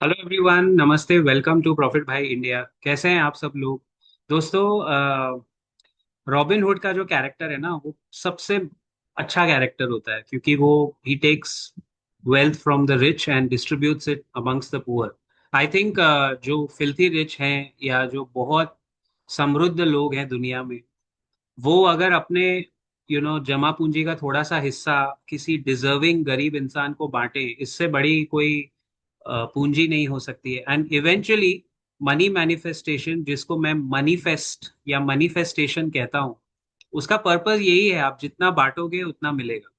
Hello everyone, नमस्ते। Welcome to profit भाई India. कैसे हैं आप सब लोग? दोस्तों, रॉबिन हुड का जो कैरेक्टर है ना, वो सबसे अच्छा कैरेक्टर होता है क्योंकि वो ही takes wealth from the rich and distributes it amongst the poor. I think जो फिल्थी रिच हैं या जो बहुत समृद्ध लोग हैं दुनिया में, वो अगर अपने जमा पूंजी का थोड़ा सा हिस्सा किसी डिजर्विंग गरीब इंसान को बांटे, इससे बड़ी कोई पूंजी नहीं हो सकती है। एंड इवेंचुअली मनी मैनिफेस्टेशन, जिसको मैं मनीफेस्ट या मनीफेस्टेशन कहता हूँ, उसका पर्पस यही है, आप जितना बांटोगे उतना मिलेगा।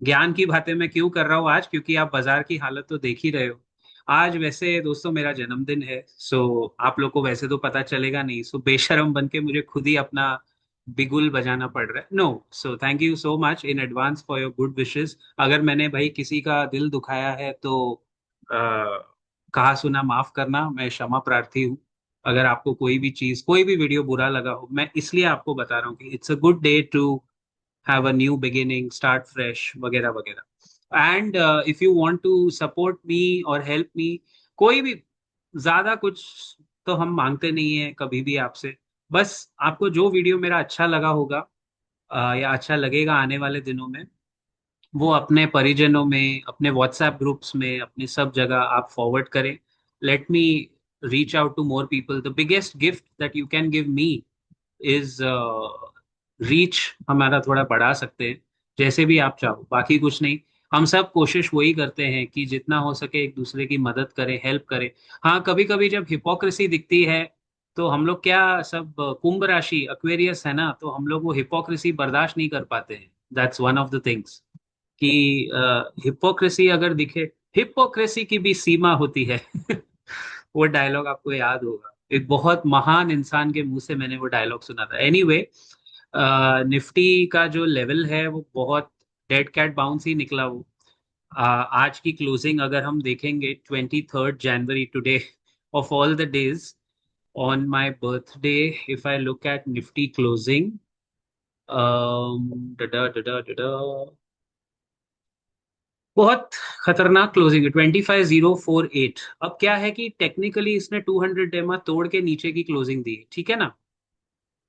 ज्ञान की बातें मैं क्यों कर रहा हूँ आज? क्योंकि आप बाजार की हालत तो देख ही रहे हो। आज वैसे दोस्तों मेरा जन्मदिन है, सो आप लोग को वैसे तो पता चलेगा नहीं, सो बेशरम बन के मुझे खुद ही अपना बिगुल बजाना पड़ रहा है। No, so thank you so much in advance for your good wishes. अगर मैंने भाई किसी का दिल दुखाया है तो कहा सुना माफ करना, मैं क्षमा प्रार्थी हूँ। अगर आपको कोई भी चीज, कोई भी वीडियो बुरा लगा हो, मैं इसलिए आपको बता रहा हूँ कि it's a good day to have a new beginning, start fresh, वगैरह वगैरह। And if you want to support me और हेल्प मी, कोई भी, ज्यादा कुछ तो हम मांगते नहीं है कभी भी आपसे। बस आपको जो वीडियो मेरा अच्छा लगा होगा या अच्छा लगेगा आने वाले दिनों में, वो अपने परिजनों में, अपने व्हाट्सएप ग्रुप्स में, अपने सब जगह आप फॉरवर्ड करें। Let me reach out to more people. The biggest gift that you can give me is reach. हमारा थोड़ा बढ़ा सकते हैं, जैसे भी आप चाहो, बाकी कुछ नहीं। हम सब कोशिश वही करते हैं कि जितना हो सके एक दूसरे की मदद करें, हेल्प करें। हाँ, कभी कभी जब हिपोक्रेसी दिखती है तो हम लोग क्या, सब कुंभ राशि अक्वेरियस है ना, तो हम लोग वो हिपोक्रेसी बर्दाश्त नहीं कर पाते हैं। That's one of the things कि हिपोक्रेसी अगर दिखे, हिपोक्रेसी की भी सीमा होती है। वो डायलॉग आपको याद होगा, एक बहुत महान इंसान के मुंह से मैंने वो डायलॉग सुना था। एनीवे, निफ्टी का जो लेवल है वो बहुत डेड कैट बाउंस ही निकला वो। आज की क्लोजिंग अगर हम देखेंगे, 23 January today, of all the days, on my birthday, if I look at Nifty closing, डडा डडा डडा, बहुत खतरनाक क्लोजिंग है, 25048। अब क्या है कि टेक्निकली इसने 200 डेमा तोड़ के नीचे की क्लोजिंग दी है, ठीक है ना?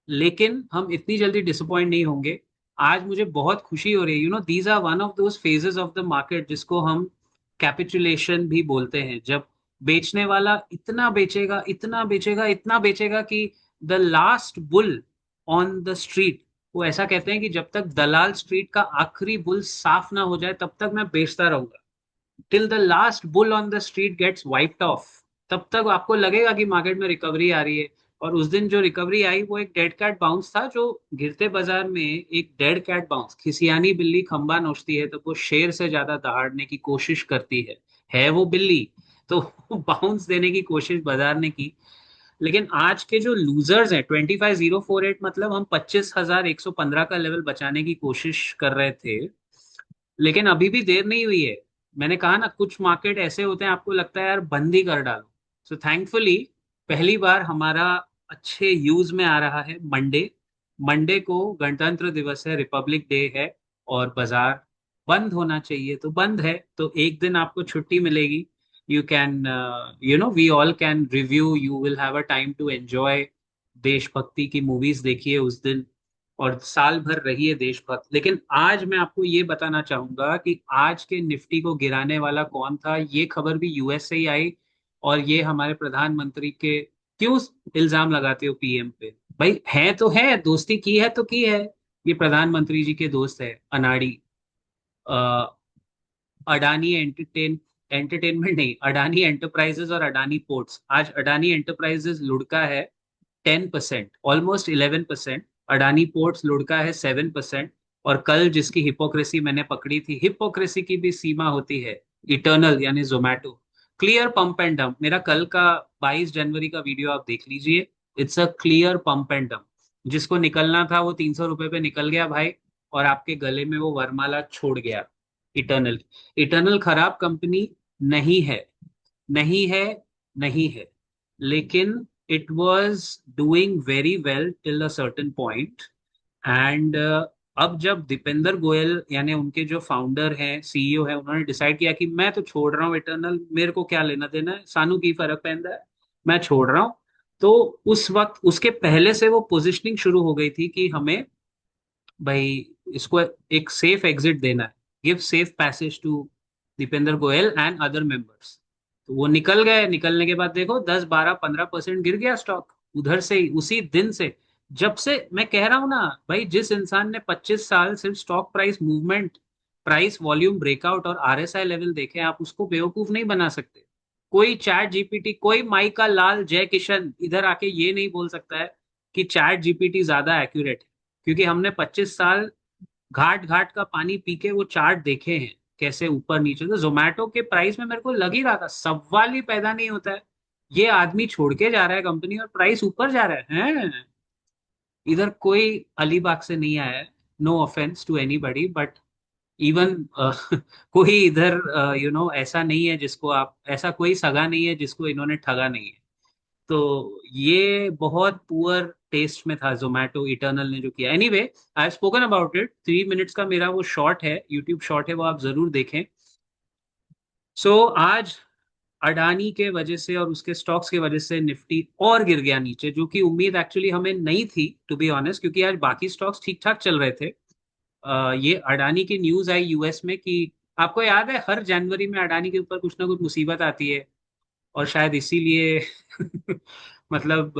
लेकिन हम इतनी जल्दी डिसअपॉइंट नहीं होंगे। आज मुझे बहुत खुशी हो रही है। These are one of those phases of the market जिसको हम कैपिचुलेशन भी बोलते हैं, जब बेचने वाला इतना बेचेगा, इतना बेचेगा, इतना बेचेगा कि the last bull on the street, वो ऐसा कहते हैं कि जब तक दलाल स्ट्रीट का आखिरी बुल साफ ना हो जाए तब तक मैं बेचता रहूंगा। Till the last bull on the street gets wiped off, तब तक आपको लगेगा कि मार्केट में रिकवरी आ रही है। और उस दिन जो रिकवरी आई वो एक डेड कैट बाउंस था, जो गिरते बाजार में एक डेड कैट बाउंस, खिसियानी बिल्ली खंबा नोचती है तो वो शेर से ज्यादा दहाड़ने की कोशिश करती है वो बिल्ली। तो बाउंस देने की कोशिश बाजार ने की। लेकिन आज के जो लूजर्स हैं, 25048, मतलब हम 25,115 का लेवल बचाने की कोशिश कर रहे थे, लेकिन अभी भी देर नहीं हुई है। मैंने कहा ना, कुछ मार्केट ऐसे होते हैं आपको लगता है यार बंद ही कर डालो। सो थैंकफुली पहली बार हमारा अच्छे यूज में आ रहा है मंडे। मंडे को गणतंत्र दिवस है, रिपब्लिक डे है, और बाजार बंद होना चाहिए तो बंद है, तो एक दिन आपको छुट्टी मिलेगी। You can, we all can review, you will have a time to enjoy. देशभक्ति की मूवीज देखिए उस दिन, और साल भर रही है देशभक्त। लेकिन आज मैं आपको ये बताना चाहूंगा कि आज के निफ्टी को गिराने वाला कौन था। ये खबर भी यूएस से ही आई, और ये हमारे प्रधानमंत्री के, क्यों इल्जाम लगाते हो पीएम पे? भाई है तो है, दोस्ती की है तो की है। ये प्रधानमंत्री जी के दोस्त है अनाड़ी, अडानी एंटरटेनमेंट नहीं, अडानी एंटरप्राइजेस और अडानी पोर्ट्स। आज अडानी एंटरप्राइजेस लुढ़का है 10%, ऑलमोस्ट 11%। अडानी पोर्ट्स लुढ़का है 7%। और कल जिसकी हिपोक्रेसी मैंने पकड़ी थी, हिपोक्रेसी की भी सीमा होती है, इटर्नल यानी Zomato, clear pump and dump. मेरा कल का 22 जनवरी का वीडियो आप देख लीजिए। It's a clear pump and dump. जिसको निकलना था वो 300 रुपए पे निकल गया भाई, और आपके गले में वो वरमाला छोड़ गया। इटर्नल, इटर्नल खराब कंपनी नहीं है, नहीं है, नहीं है। लेकिन it was doing very well till a certain point, and अब जब दीपेंद्र गोयल यानी उनके जो फाउंडर हैं, सीईओ है, उन्होंने डिसाइड किया कि मैं तो छोड़ रहा हूँ इटर्नल, मेरे को क्या लेना देना है, सानू की फर्क पैंदा है, मैं छोड़ रहा हूँ। तो उस वक्त उसके पहले से वो पोजिशनिंग शुरू हो गई थी कि हमें भाई इसको एक सेफ एग्जिट देना है, give safe passage to Dipendra Goyal and other members. तो वो निकल गए, निकलने के बाद देखो 10 12 15% गिर गया स्टॉक उधर से ही, उसी दिन से। जब से मैं कह रहा हूं ना भाई, जिस इंसान ने 25 साल सिर्फ stock price movement, price volume breakout और आरएसआई लेवल देखे, आप उसको बेवकूफ नहीं बना सकते। कोई चैट जीपीटी, कोई माइका लाल जय किशन इधर आके ये नहीं बोल सकता है कि चैट जीपीटी ज्यादा एक्यूरेट है, क्योंकि हमने 25 साल घाट घाट का पानी पी के वो चार्ट देखे हैं कैसे ऊपर नीचे। तो जोमेटो के प्राइस में मेरे को लग ही रहा था, सवाल ही पैदा नहीं होता है, ये आदमी छोड़ के जा रहा है कंपनी और प्राइस ऊपर जा रहा है। इधर कोई अलीबाग से नहीं आया है, no offence to anybody, but even कोई इधर ऐसा नहीं है जिसको आप, ऐसा कोई सगा नहीं है जिसको इन्होंने ठगा नहीं है। तो ये बहुत पुअर टेस्ट में था जोमेटो इटर्नल ने जो किया। Anyway, I have spoken about it, 3 minutes का मेरा वो शॉर्ट है, यूट्यूब शॉर्ट है, वो आप जरूर देखें। आज अडानी के वजह से और उसके स्टॉक्स की वजह से निफ्टी और गिर गया नीचे, जो कि उम्मीद एक्चुअली हमें नहीं थी टू बी ऑनेस्ट, क्योंकि आज बाकी स्टॉक्स ठीक ठाक चल रहे थे। ये अडानी की न्यूज आई यूएस में कि, आपको याद है हर जनवरी में अडानी के ऊपर कुछ ना कुछ मुसीबत आती है, और शायद इसीलिए मतलब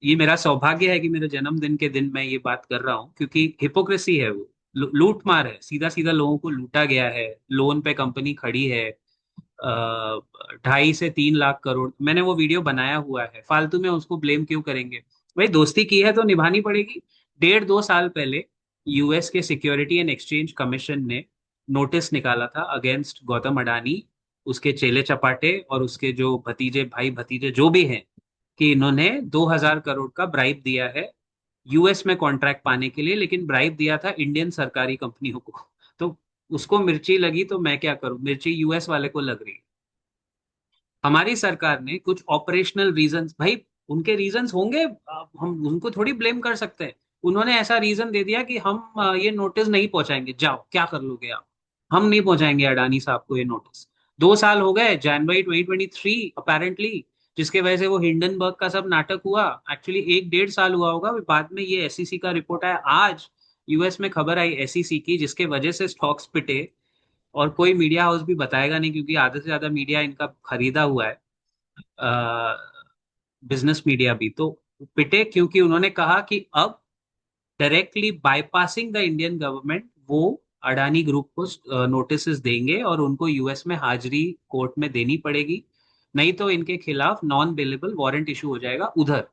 ये मेरा सौभाग्य है कि मेरे जन्मदिन के दिन मैं ये बात कर रहा हूँ, क्योंकि हिपोक्रेसी है वो, लूट मार है, सीधा सीधा लोगों को लूटा गया है, लोन पे कंपनी खड़ी है। 2.5 से 3 लाख करोड़, मैंने वो वीडियो बनाया हुआ है, फालतू में उसको ब्लेम क्यों करेंगे। भाई दोस्ती की है तो निभानी पड़ेगी। 1.5 2 साल पहले यूएस के सिक्योरिटी एंड एक्सचेंज कमीशन ने नोटिस निकाला था अगेंस्ट गौतम अडानी, उसके चेले चपाटे और उसके जो भतीजे, भाई भतीजे जो भी हैं, कि इन्होंने 2,000 करोड़ का ब्राइब दिया है यूएस में कॉन्ट्रैक्ट पाने के लिए, लेकिन ब्राइब दिया था इंडियन सरकारी कंपनियों को। तो उसको मिर्ची लगी, तो मैं क्या करूं, मिर्ची यूएस वाले को लग रही। हमारी सरकार ने कुछ ऑपरेशनल रीजंस, भाई उनके रीजंस होंगे, हम उनको थोड़ी ब्लेम कर सकते हैं। उन्होंने ऐसा रीजन दे दिया कि हम ये नोटिस नहीं पहुंचाएंगे, जाओ क्या कर लोगे आप, हम नहीं पहुंचाएंगे अडानी साहब को ये नोटिस। 2 साल हो गए, जनवरी 2023 अपेरेंटली, जिसके वजह से वो हिंडनबर्ग का सब नाटक हुआ। एक्चुअली 1 1.5 साल हुआ होगा, बाद में ये एसईसी का रिपोर्ट आया। आज यूएस में खबर आई एसईसी की, जिसके वजह से स्टॉक्स पिटे, और कोई मीडिया हाउस भी बताएगा नहीं, क्योंकि आधे से ज्यादा मीडिया इनका खरीदा हुआ है, बिजनेस मीडिया भी। तो पिटे क्योंकि उन्होंने कहा कि अब directly bypassing the Indian government वो अडानी ग्रुप को नोटिस देंगे और उनको यूएस में हाजिरी कोर्ट में देनी पड़ेगी, नहीं तो इनके खिलाफ नॉन बेलेबल वारंट इशू हो जाएगा उधर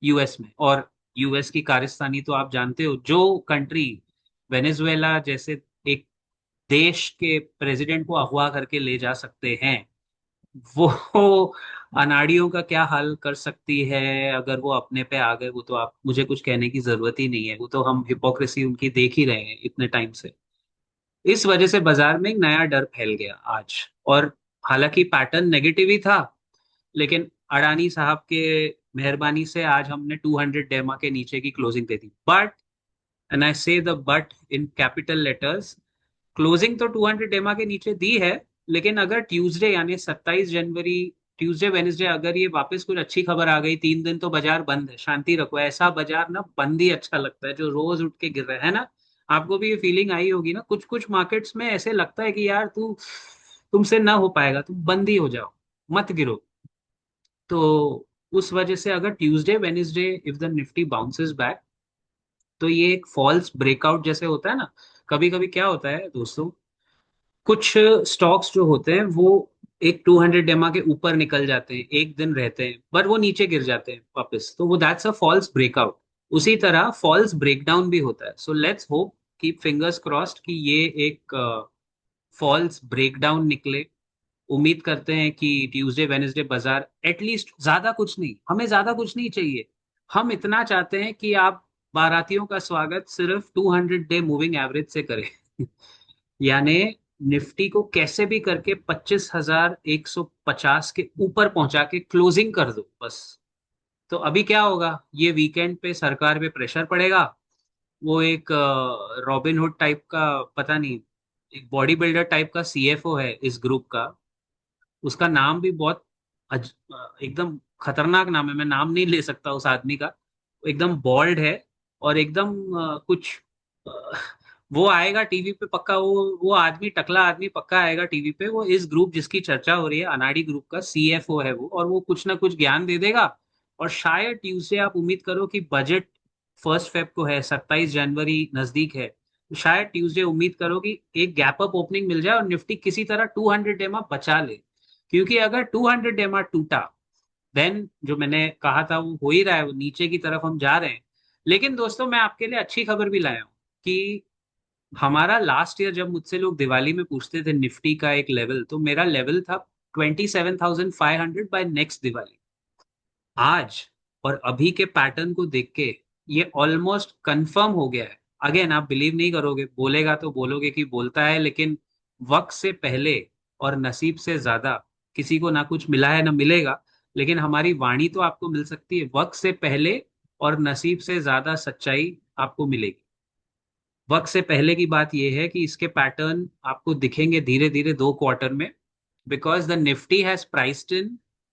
यूएस में। और यूएस की कारस्तानी तो आप जानते हो, जो कंट्री वेनेजुएला जैसे एक देश के प्रेसिडेंट को अगवा करके ले जा सकते हैं, वो अनाड़ियों का क्या हाल कर सकती है अगर वो अपने पे आ गए, वो तो आप, मुझे कुछ कहने की जरूरत ही नहीं है, वो तो हम हिपोक्रेसी उनकी देख ही रहे हैं इतने टाइम से। इस वजह से बाजार में एक नया डर फैल गया आज। और हालांकि पैटर्न नेगेटिव ही था, लेकिन अडानी साहब के मेहरबानी से आज हमने 200 डेमा के नीचे की क्लोजिंग दे दी। But, and I say the but in capital letters, closing तो 200 डेमा के नीचे दी है, लेकिन अगर ट्यूसडे यानी 27 जनवरी, ट्यूसडे वेनेसडे अगर ये वापस कुछ अच्छी खबर आ गई, 3 दिन तो बाजार बंद है, शांति रखो, ऐसा बाजार ना बंद ही अच्छा लगता है, जो रोज उठ के गिर रहा है ना। आपको भी ये फीलिंग आई होगी ना, कुछ कुछ मार्केट्स में ऐसे लगता है कि यार तुमसे ना हो पाएगा, तुम बंद ही हो जाओ, मत गिरो। तो उस वजह से अगर Tuesday Wednesday if the Nifty bounces back, तो ये एक फॉल्स ब्रेकआउट जैसे होता है ना। कभी कभी क्या होता है दोस्तों, कुछ स्टॉक्स जो होते हैं वो एक 200 डेमा के ऊपर निकल जाते हैं, एक दिन रहते हैं, पर वो नीचे गिर जाते हैं वापस, तो वो दैट्स अ फॉल्स ब्रेकआउट। उसी तरह फॉल्स ब्रेकडाउन भी होता है। So let's hope, keep fingers crossed कि ये एक फॉल्स ब्रेकडाउन निकले। उम्मीद करते हैं कि ट्यूसडे वेनेसडे बाजार एटलीस्ट, ज्यादा कुछ नहीं, हमें ज्यादा कुछ नहीं चाहिए, हम इतना चाहते हैं कि आप बारातियों का स्वागत सिर्फ 200 डे मूविंग एवरेज से करें। यानी निफ्टी को कैसे भी करके 25,150 के ऊपर पहुंचा के क्लोजिंग कर दो बस। तो अभी क्या होगा, ये वीकेंड पे सरकार पे प्रेशर पड़ेगा, वो एक रॉबिन हुड टाइप का, पता नहीं, एक बॉडी बिल्डर टाइप का सीएफओ है इस ग्रुप का। उसका नाम भी बहुत एकदम खतरनाक नाम है, मैं नाम नहीं ले सकता उस आदमी का। वो एकदम बॉल्ड है और एकदम कुछ अ, वो आएगा टीवी पे पक्का, वो आदमी, टकला आदमी पक्का आएगा टीवी पे। वो इस ग्रुप जिसकी चर्चा हो रही है, अनाड़ी ग्रुप का सीएफओ है वो, और वो कुछ ना कुछ ज्ञान दे देगा। और शायद ट्यूसडे आप उम्मीद करो कि बजट 1 फेब को है, 27 जनवरी नजदीक है, तो शायद ट्यूसडे उम्मीद करो कि एक गैप अप ओपनिंग मिल जाए और निफ्टी किसी तरह 200 एमआ बचा ले। क्योंकि अगर 200 एमआ टूटा, देन जो मैंने कहा था वो हो ही रहा है, वो नीचे की तरफ हम जा रहे हैं। लेकिन दोस्तों, मैं आपके लिए अच्छी खबर भी लाया हूँ कि हमारा लास्ट ईयर जब मुझसे लोग दिवाली में पूछते थे निफ्टी का एक लेवल, तो मेरा लेवल था 27,500 बाय नेक्स्ट दिवाली। आज और अभी के पैटर्न को देख के ये ऑलमोस्ट कंफर्म हो गया है। अगेन, आप बिलीव नहीं करोगे, बोलेगा तो बोलोगे कि बोलता है, लेकिन वक्त से पहले और नसीब से ज्यादा किसी को ना कुछ मिला है ना मिलेगा। लेकिन हमारी वाणी तो आपको मिल सकती है, वक्त से पहले और नसीब से ज्यादा सच्चाई आपको मिलेगी। वक्त से पहले की बात यह है कि इसके पैटर्न आपको दिखेंगे धीरे धीरे 2 क्वार्टर में, because the Nifty has priced in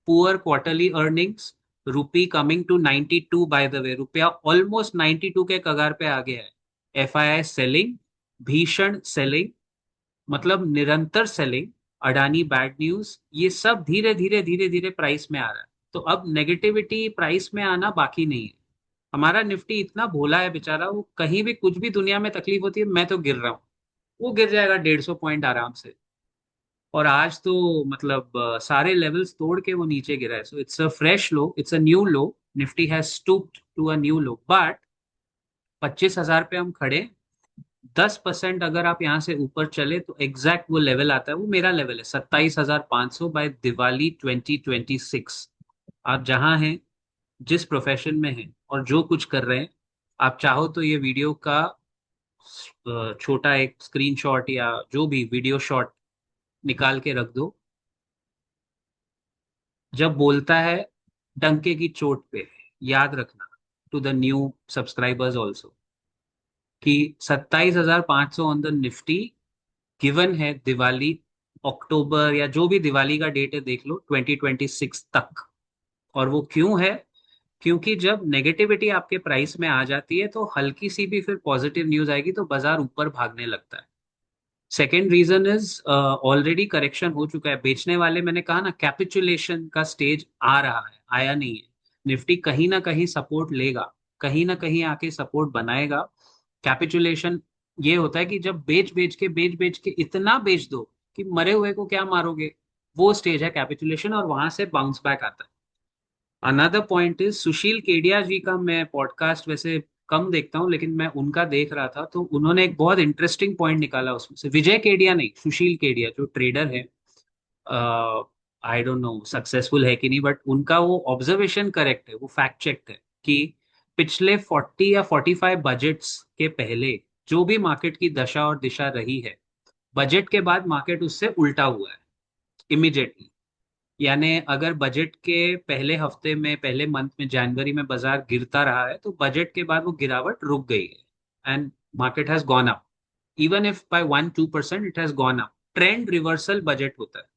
poor quarterly earnings, rupee coming to 92, by the way रुपया ऑलमोस्ट 92 के कगार पे आ गया है। एफआईआई सेलिंग, भीषण सेलिंग, मतलब निरंतर सेलिंग। अडानी बैड न्यूज, ये सब धीरे धीरे धीरे धीरे प्राइस में आ रहा है। तो अब नेगेटिविटी प्राइस में आना बाकी नहीं है। हमारा निफ्टी इतना भोला है बेचारा, वो कहीं भी कुछ भी दुनिया में तकलीफ होती है, मैं तो गिर रहा हूँ, वो गिर जाएगा 150 पॉइंट आराम से। और आज तो मतलब सारे लेवल्स तोड़ के वो नीचे गिरा है। So it's a fresh low, it's a new low. Nifty has stooped to a new low, but 25,000 पे हम खड़े। 10% अगर आप यहाँ से ऊपर चले तो एग्जैक्ट वो लेवल आता है, वो मेरा लेवल है 27,500 बाय दिवाली 2026। आप जहां हैं, जिस प्रोफेशन में हैं और जो कुछ कर रहे हैं, आप चाहो तो ये वीडियो का छोटा एक स्क्रीनशॉट या जो भी वीडियो शॉट निकाल के रख दो। जब बोलता है डंके की चोट पे, याद रखना, to the new subscribers also, कि 27,500 ऑन द निफ्टी गिवन है दिवाली, अक्टूबर या जो भी दिवाली का डेट है देख लो, 2026 तक। और वो क्यों है? क्योंकि जब नेगेटिविटी आपके प्राइस में आ जाती है तो हल्की सी भी फिर पॉजिटिव न्यूज आएगी तो बाजार ऊपर भागने लगता है। Second reason is, already correction हो चुका है। बेचने वाले, मैंने कहा ना, कैपिचुलेशन का स्टेज आ रहा है, आया नहीं है। निफ्टी कहीं ना कहीं सपोर्ट लेगा, कहीं ना कहीं आके सपोर्ट बनाएगा। कैपिचुलेशन ये होता है कि जब बेच बेच के इतना बेच दो कि मरे हुए को क्या मारोगे, वो स्टेज है कैपिचुलेशन, और वहां से बाउंस बैक आता है। अनदर पॉइंट इज, सुशील केडिया जी का मैं पॉडकास्ट वैसे कम देखता हूँ, लेकिन मैं उनका देख रहा था तो उन्होंने एक बहुत इंटरेस्टिंग पॉइंट निकाला उसमें से। विजय केडिया नहीं, सुशील केडिया जो ट्रेडर है, आई डोंट नो सक्सेसफुल है कि नहीं, बट उनका वो ऑब्जर्वेशन करेक्ट है, वो फैक्ट चेक है कि पिछले 40 या 45 बजट्स के पहले जो भी मार्केट की दशा और दिशा रही है, बजट के बाद मार्केट उससे उल्टा हुआ है इमिडिएटली। यानी अगर बजट के पहले हफ्ते में, पहले मंथ में, जनवरी में बाजार गिरता रहा है, तो बजट के बाद वो गिरावट रुक गई है and market has gone up. Even if bye 1-2% it has gone up. Trend reversal budget होता है।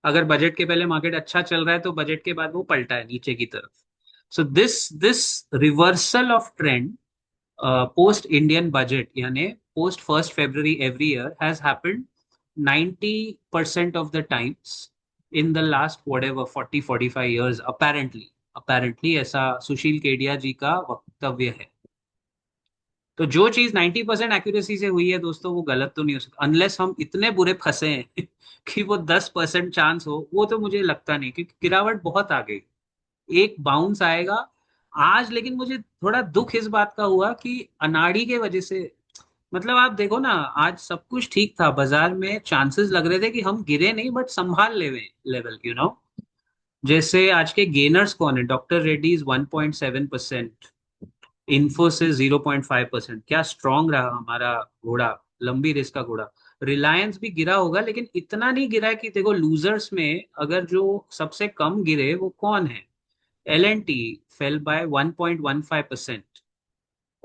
अगर बजट के पहले मार्केट अच्छा चल रहा है तो बजट के बाद वो पलटा है नीचे की तरफ। So this this reversal of trend post Indian budget, यानी post 1 February every year, has happened 90% of the times in the last whatever 40-45 years, apparently ऐसा सुशील केडिया जी का वक्तव्य है। तो जो चीज 90% एक्यूरेसी से हुई है दोस्तों, वो गलत तो नहीं हो सकता, अनलेस हम इतने बुरे फंसे हैं कि वो 10% चांस हो। वो तो मुझे लगता नहीं, क्योंकि गिरावट बहुत आ गई, एक बाउंस आएगा आज। लेकिन मुझे थोड़ा दुख इस बात का हुआ कि अनाड़ी के वजह से, मतलब आप देखो ना, आज सब कुछ ठीक था, बाजार में चांसेस लग रहे थे कि हम गिरे नहीं बट संभाल लेवे लेवल, जैसे आज के गेनर्स कौन है? डॉक्टर रेड्डीज 1.7%, इन्फोसिस 0.5%। क्या स्ट्रांग रहा हमारा घोड़ा, लंबी रेस का घोड़ा। रिलायंस भी गिरा होगा लेकिन इतना नहीं गिरा है कि देखो, लूजर्स में अगर जो सबसे कम गिरे वो कौन है? L and T fell by 1.15%।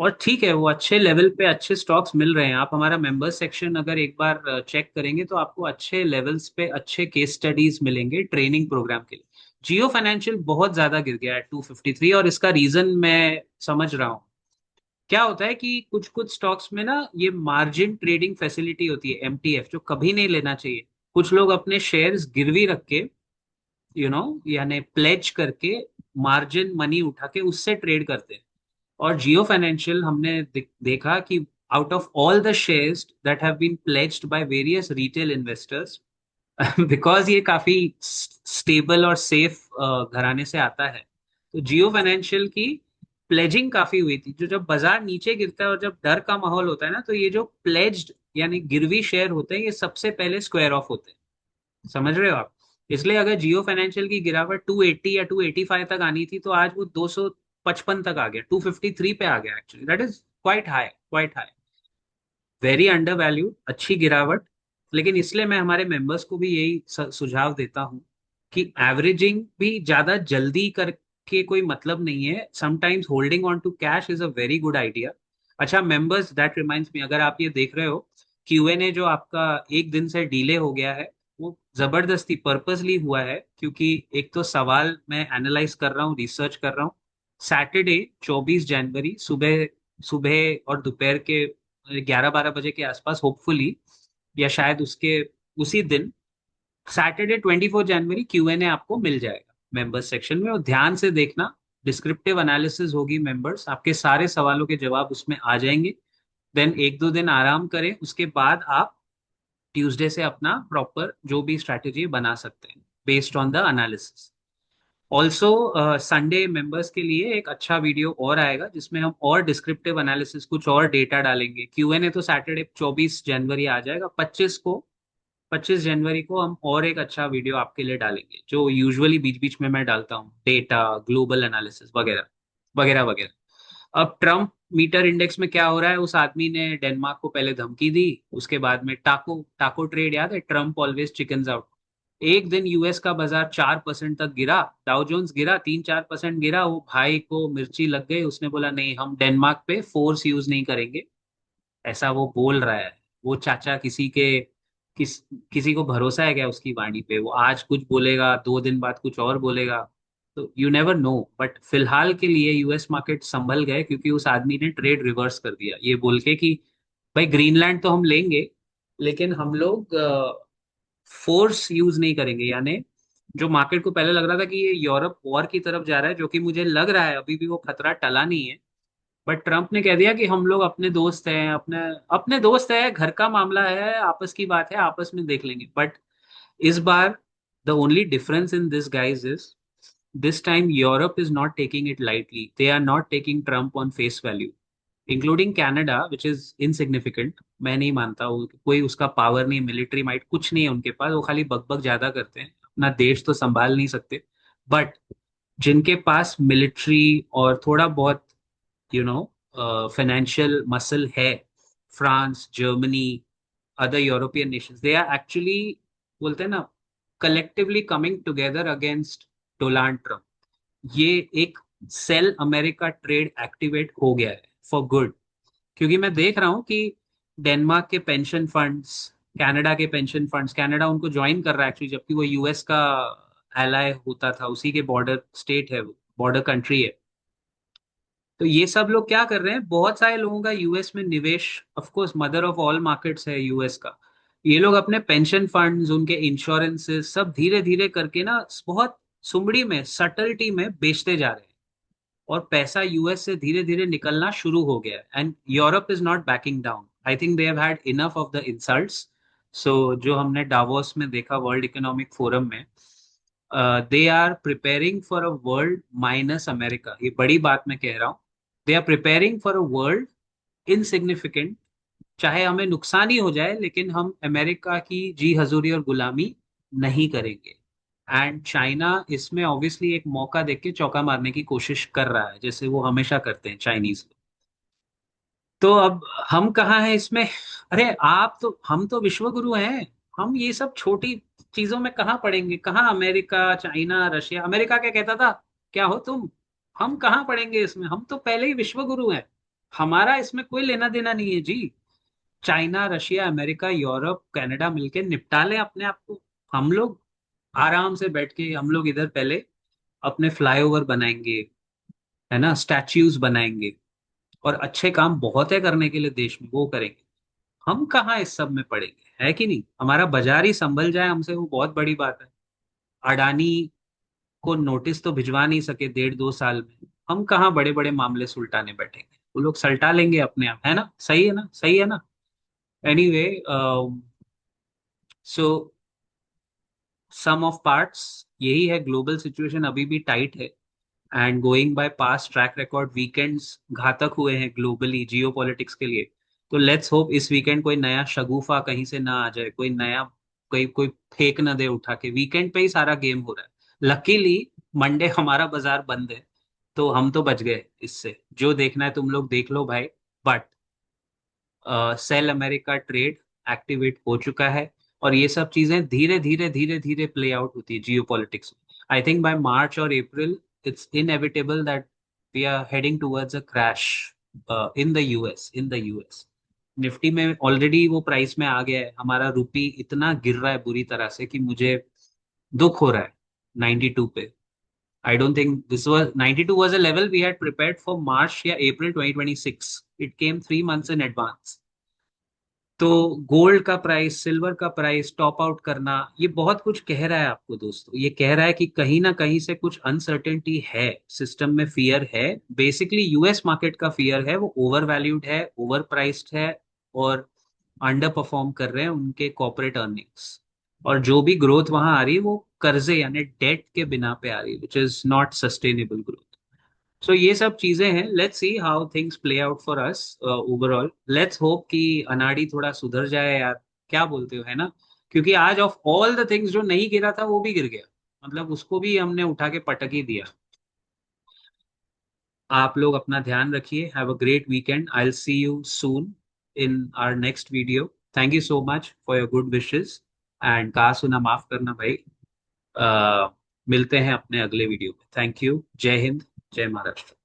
और ठीक है, वो अच्छे लेवल पे अच्छे स्टॉक्स मिल रहे हैं। आप हमारा मेंबर्स सेक्शन अगर एक बार चेक करेंगे तो आपको अच्छे लेवल्स पे अच्छे केस स्टडीज मिलेंगे ट्रेनिंग प्रोग्राम के लिए। जियो फाइनेंशियल बहुत ज्यादा गिर गया है 253, और इसका रीजन मैं समझ रहा हूँ। क्या होता है कि कुछ कुछ स्टॉक्स में ना ये मार्जिन ट्रेडिंग फैसिलिटी होती है, एमटीएफ, जो कभी नहीं लेना चाहिए। कुछ लोग अपने शेयर्स गिरवी रख के, यानी प्लेज करके मार्जिन मनी उठा के उससे ट्रेड करते हैं। और जियो फाइनेंशियल हमने देखा कि out of all the shares that have been pledged by various retail investors, because ये काफी स्टेबल और सेफ घराने से आता है, तो जियो फाइनेंशियल की प्लेजिंग काफी हुई थी। जो जब बाजार नीचे गिरता है और जब डर का माहौल होता है ना, तो ये जो प्लेज्ड यानी गिरवी शेयर होते हैं, ये सबसे पहले स्क्वायर ऑफ होते हैं। समझ रहे हो आप? इसलिए अगर जियो फाइनेंशियल की गिरावट 280 या 285 तक आनी थी, तो आज वो 255 तक आ गया, 253 पे आ गया। Actually that is quite high, quite high, very under value, अच्छी गिरावट। लेकिन इसलिए मैं हमारे मेंबर्स को भी यही सुझाव देता हूँ कि एवरेजिंग भी ज्यादा जल्दी करके कोई मतलब नहीं है। Sometimes holding on to cash is a very good idea. अच्छा मेंबर्स, दैट रिमाइंड्स मी, अगर आप ये देख रहे हो, क्यूएनए जो आपका एक दिन से डिले हो गया है, वो जबरदस्ती पर्पसली हुआ है, क्योंकि एक तो सवाल मैं एनालाइज कर रहा हूँ, रिसर्च कर रहा हूँ। सैटरडे 24 जनवरी सुबह सुबह और दोपहर के 11-12 बजे के आसपास, होपफुली, या शायद उसके उसी दिन, सैटरडे 24 जनवरी क्यूएनए आपको मिल जाएगा मेंबर्स सेक्शन में। और ध्यान से देखना, डिस्क्रिप्टिव एनालिसिस होगी, मेंबर्स आपके सारे सवालों के जवाब उसमें आ जाएंगे। देन एक दो दिन आराम करें, उसके बाद आप ट्यूसडे से अपना प्रॉपर जो भी स्ट्रैटेजी बना सकते हैं based on the analysis. Also Sunday members के लिए एक अच्छा वीडियो और आएगा, जिसमें हम और डिस्क्रिप्टिव एनालिसिस, कुछ और डेटा डालेंगे। क्यूएनए तो सैटरडे 24 जनवरी आ जाएगा, 25 जनवरी को हम और एक अच्छा वीडियो आपके लिए डालेंगे, जो यूजुअली बीच बीच में मैं डालता हूँ, डेटा, ग्लोबल एनालिसिस वगैरह वगैरह वगैरह। अब ट्रम्प मीटर इंडेक्स में क्या हो रहा है? उस आदमी ने डेनमार्क को पहले धमकी दी, उसके बाद में टाको टाको ट्रेड, याद है, ट्रम्प ऑलवेज चिकन्स आउट। एक दिन यूएस का बाजार 4% तक गिरा, डाउ जोन्स गिरा, 3-4% गिरा। वो भाई को मिर्ची लग गई, उसने बोला नहीं, हम डेनमार्क पे फोर्स यूज नहीं करेंगे। ऐसा वो बोल रहा है। वो चाचा किसी को भरोसा है क्या उसकी वाणी पे? वो आज कुछ बोलेगा, 2 दिन बाद कुछ और बोलेगा। तो यू नेवर नो। बट फिलहाल के लिए यूएस मार्केट संभल गए, क्योंकि उस आदमी ने ट्रेड रिवर्स कर दिया, ये बोल के कि भाई ग्रीनलैंड तो हम लेंगे, लेकिन हम लोग फोर्स यूज नहीं करेंगे। यानी जो मार्केट को पहले लग रहा था कि ये यूरोप वॉर की तरफ जा रहा है, जो कि मुझे लग रहा है अभी भी वो खतरा टला नहीं है, बट ट्रम्प ने कह दिया कि हम लोग अपने दोस्त हैं, अपने अपने दोस्त है, घर का मामला है, आपस की बात है, आपस में देख लेंगे। बट इस बार the only difference in this guys is, this time Europe is not taking it lightly, they are not taking Trump on face value, including Canada which is insignificant. मैं नहीं मानता कोई उसका पावर नहीं, मिलिट्री माइट कुछ नहीं है उनके पास, वो खाली बकबक ज्यादा करते हैं, अपना देश तो संभाल नहीं सकते। बट जिनके पास मिलिट्री और थोड़ा बहुत फाइनेंशियल मसल है, France, Germany, other European nations, they are actually, बोलते हैं ना, collectively coming together against Donald Trump. ये एक सेल अमेरिका ट्रेड एक्टिवेट हो गया है फॉर गुड। क्योंकि मैं देख रहा हूँ कि डेनमार्क के पेंशन फंड्स, कनाडा के पेंशन फंड्स, कनाडा उनको ज्वाइन कर रहा है एक्चुअली, जबकि वो यूएस का एलाय होता था, उसी के बॉर्डर स्टेट है, बॉर्डर कंट्री है। तो ये सब लोग क्या कर रहे हैं, बहुत सारे लोगों का यूएस में निवेश, of course mother of all markets है यूएस का। ये लोग अपने पेंशन फंड्स, उनके इंश्योरेंसेस सब धीरे धीरे करके ना, बहुत सुमड़ी में, सटलिटी में बेचते जा रहे हैं। और पैसा यूएस से धीरे धीरे निकलना शुरू हो गया है, and Europe is not backing down. I think they have had enough of the insults. So जो हमने डावोस में देखा, वर्ल्ड इकोनॉमिक फोरम में, they are preparing for a world minus America. ये बड़ी बात मैं कह रहा हूँ। They are preparing for a world insignificant, चाहे हमें नुकसान ही हो जाए, लेकिन हम अमेरिका की जी हजूरी और गुलामी नहीं करेंगे। एंड चाइना इसमें ऑब्वियसली एक मौका देख के चौका मारने की कोशिश कर रहा है, जैसे वो हमेशा करते हैं चाइनीज। तो अब हम कहाँ हैं इसमें? अरे आप तो, हम तो विश्वगुरु हैं। हम ये सब छोटी चीजों में कहाँ पढ़ेंगे? कहाँ अमेरिका, चाइना, रशिया? अमेरिका क्या कहता था, क्या हो तुम? हम कहाँ पढ़ेंगे इसमें? हम तो पहले ही विश्वगुरु हैं। हमारा इसमें कोई लेना देना नहीं है जी। China, Russia, America, Europe, Canada मिलके निपटा ले अपने आप को। हम लोग आराम से बैठ के, हम लोग इधर पहले अपने फ्लाईओवर बनाएंगे, है ना, स्टैच्यूज बनाएंगे, और अच्छे काम बहुत है करने के लिए देश में, वो करेंगे। हम कहाँ इस सब में पड़ेंगे, है कि नहीं? हमारा बाजार ही संभल जाए हमसे, वो बहुत बड़ी बात है। अडानी को नोटिस तो भिजवा नहीं सके 1.5 2 साल में, हम कहाँ बड़े बड़े मामले सुलटाने बैठेंगे? वो लोग सल्टा लेंगे अपने आप, है ना? सही है ना, सही है ना? Anyway, so some of parts, यही है, ग्लोबल सिचुएशन अभी भी टाइट है। And going by past track record, weekends घातक हुए हैं ग्लोबली जियो पॉलिटिक्स के लिए। तो लेट्स होप इस वीकेंड कोई नया शगुफा कहीं से ना आ जाए, कोई नया, कोई कोई फेंक ना दे उठा के। वीकेंड पे ही सारा गेम हो रहा है, लकीली मंडे हमारा बाजार बंद है, तो हम तो बच गए इससे। जो देखना है तुम लोग देख लो भाई। But sell America trade activate हो चुका है, और ये सब चीजें धीरे धीरे धीरे धीरे प्ले आउट होती है जियो पॉलिटिक्स में। आई थिंक बाय मार्च और April it's inevitable that we are heading towards a crash in the US. Nifty में ऑलरेडी वो प्राइस में आ गया है, हमारा रुपी इतना गिर रहा है बुरी तरह से कि मुझे दुख हो रहा है 92 पे। I don't think this was 92 was a level we had prepared for March या April 2026. It came 3 months in advance. तो गोल्ड का प्राइस, सिल्वर का प्राइस टॉप आउट करना, ये बहुत कुछ कह रहा है आपको दोस्तों। ये कह रहा है कि कहीं ना कहीं से कुछ अनसर्टेनिटी है, सिस्टम में फियर है। बेसिकली यूएस मार्केट का फियर है, वो ओवर वैल्यूड है, ओवर प्राइस्ड है, और अंडर परफॉर्म कर रहे हैं उनके कॉर्पोरेट अर्निंग्स। और जो भी ग्रोथ वहां आ रही है वो कर्जे यानी डेट के बिना पे आ रही है, which is not sustainable growth. So ये सब चीजें हैं, let's see how things play out for us overall. Let's hope कि अनाड़ी थोड़ा सुधर जाए यार। क्या बोलते हो, है ना? क्योंकि आज ऑफ ऑल द थिंग्स जो नहीं गिरा था वो भी गिर गया, मतलब उसको भी हमने उठा के पटक ही दिया। आप लोग अपना ध्यान रखिए, have a great weekend, I will see you soon in our next video. Thank you so much for your good wishes, and कहा सुना माफ करना भाई। मिलते हैं अपने अगले वीडियो में। थैंक यू, जय हिंद, जय महाराष्ट्र।